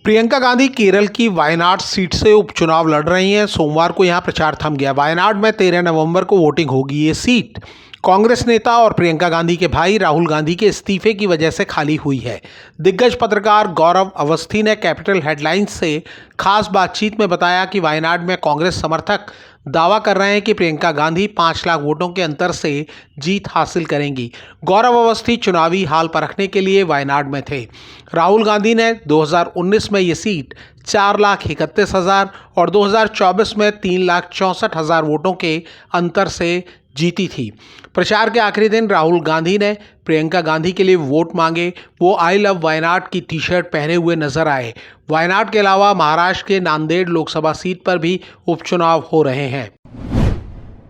प्रियंका गांधी केरल की वायनाड सीट से उपचुनाव लड़ रही हैं। सोमवार को यहां प्रचार थम गया। वायनाड में 13 नवंबर को वोटिंग होगी। ये सीट कांग्रेस नेता और प्रियंका गांधी के भाई राहुल गांधी के इस्तीफे की वजह से खाली हुई है। दिग्गज पत्रकार गौरव अवस्थी ने कैपिटल हेडलाइंस से खास बातचीत में बताया कि वायनाड में कांग्रेस समर्थक दावा कर रहे हैं कि प्रियंका गांधी 5 लाख वोटों के अंतर से जीत हासिल करेंगी। गौरव अवस्थी चुनावी हाल परखने के लिए वायनाड में थे। राहुल गांधी ने 2019 में ये सीट 4,31,000 और 2024 में 3,64,000 वोटों के अंतर से जीती थी। प्रचार के आखिरी दिन राहुल गांधी ने प्रियंका गांधी के लिए वोट मांगे। वो आई लव वायनाड की टी शर्ट पहने हुए नजर आए। वायनाड के अलावा महाराष्ट्र के नांदेड़ लोकसभा सीट पर भी उपचुनाव हो रहे हैं।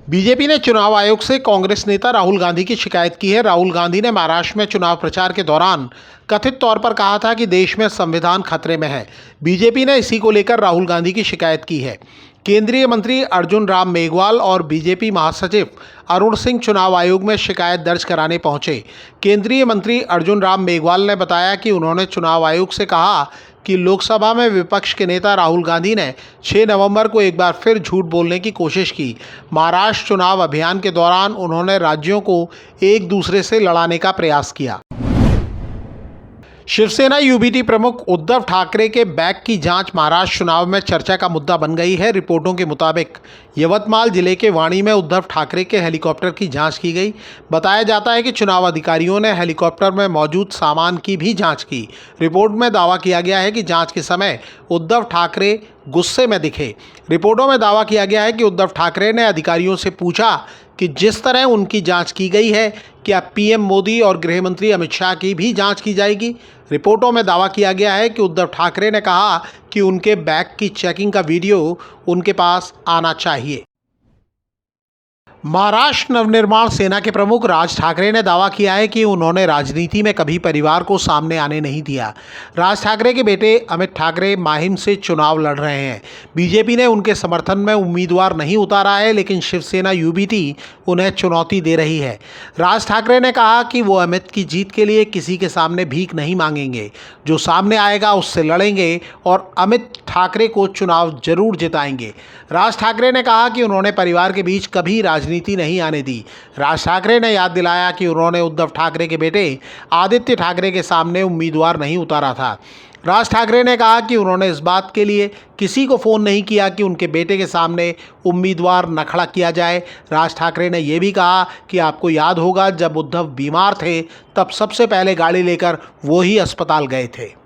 बीजेपी ने चुनाव आयोग से कांग्रेस नेता राहुल गांधी की शिकायत की है। राहुल गांधी ने महाराष्ट्र में चुनाव प्रचार के दौरान कथित तौर पर कहा था कि देश में संविधान खतरे में है। बीजेपी ने इसी को लेकर राहुल गांधी की शिकायत की है। केंद्रीय मंत्री अर्जुन राम मेघवाल और बीजेपी महासचिव अरुण सिंह चुनाव आयोग में शिकायत दर्ज कराने पहुंचे। केंद्रीय मंत्री अर्जुन राम मेघवाल ने बताया कि उन्होंने चुनाव आयोग से कहा कि लोकसभा में विपक्ष के नेता राहुल गांधी ने 6 नवंबर को एक बार फिर झूठ बोलने की कोशिश की। महाराष्ट्र चुनाव अभियान के दौरान उन्होंने राज्यों को एक दूसरे से लड़ाने का प्रयास किया। शिवसेना यूबीटी प्रमुख उद्धव ठाकरे के बैग की जांच महाराष्ट्र चुनाव में चर्चा का मुद्दा बन गई है। रिपोर्टों के मुताबिक यवतमाल जिले के वाणी में उद्धव ठाकरे के हेलीकॉप्टर की जांच की गई। बताया जाता है कि चुनाव अधिकारियों ने हेलीकॉप्टर में मौजूद सामान की भी जांच की। रिपोर्ट में दावा किया गया है कि जांच के समय उद्धव ठाकरे गुस्से में दिखे। रिपोर्टों में दावा किया गया है कि उद्धव ठाकरे ने अधिकारियों से पूछा कि जिस तरह उनकी जांच की गई है, क्या पीएम मोदी और गृह मंत्री अमित शाह की भी जांच की जाएगी। रिपोर्टों में दावा किया गया है कि उद्धव ठाकरे ने कहा कि उनके बैग की चेकिंग का वीडियो उनके पास आना चाहिए। महाराष्ट्र नवनिर्माण सेना के प्रमुख राज ठाकरे ने दावा किया है कि उन्होंने राजनीति में कभी परिवार को सामने आने नहीं दिया। राज ठाकरे के बेटे अमित ठाकरे माहिम से चुनाव लड़ रहे हैं। बीजेपी ने उनके समर्थन में उम्मीदवार नहीं उतारा है, लेकिन शिवसेना यूबीटी उन्हें चुनौती दे रही है। राज ठाकरे ने कहा कि वो अमित की जीत के लिए किसी के सामने भीख नहीं मांगेंगे। जो सामने आएगा उससे लड़ेंगे और अमित ठाकरे को चुनाव जरूर जिताएंगे। राज ठाकरे ने कहा कि उन्होंने परिवार के बीच कभी राजनीति नहीं आने दी। राज ठाकरे ने याद दिलाया कि उन्होंने उद्धव ठाकरे के बेटे आदित्य ठाकरे के सामने उम्मीदवार नहीं उतारा था। राज ठाकरे ने कहा कि उन्होंने इस बात के लिए किसी को फ़ोन नहीं किया कि उनके बेटे के सामने उम्मीदवार न खड़ा किया जाए। राज ठाकरे ने यह भी कहा कि आपको याद होगा, जब उद्धव बीमार थे तब सबसे पहले गाड़ी लेकर वो ही अस्पताल गए थे।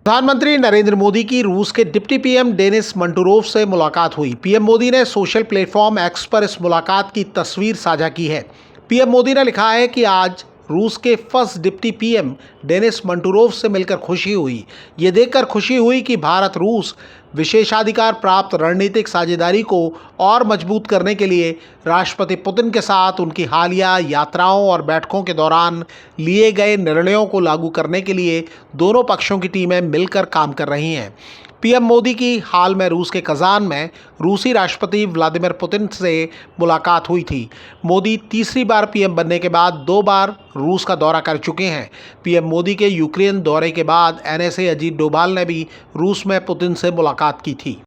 प्रधानमंत्री नरेंद्र मोदी की रूस के डिप्टी पीएम डेनिस मंटूरोव से मुलाकात हुई। पीएम मोदी ने सोशल प्लेटफॉर्म एक्स पर इस मुलाकात की तस्वीर साझा की है। पीएम मोदी ने लिखा है कि आज रूस के फर्स्ट डिप्टी पीएम डेनिस मंटूरोव से मिलकर खुशी हुई। ये देखकर खुशी हुई कि भारत रूस विशेषाधिकार प्राप्त रणनीतिक साझेदारी को और मजबूत करने के लिए राष्ट्रपति पुतिन के साथ उनकी हालिया यात्राओं और बैठकों के दौरान लिए गए निर्णयों को लागू करने के लिए दोनों पक्षों की टीमें मिलकर काम कर रही हैं। पीएम मोदी की हाल में रूस के कजान में रूसी राष्ट्रपति व्लादिमीर पुतिन से मुलाकात हुई थी। मोदी तीसरी बार पीएम बनने के बाद 2 बार रूस का दौरा कर चुके हैं। पीएम मोदी के यूक्रेन दौरे के बाद एनएसए अजीत डोभाल ने भी रूस में पुतिन से मुलाकात की थी।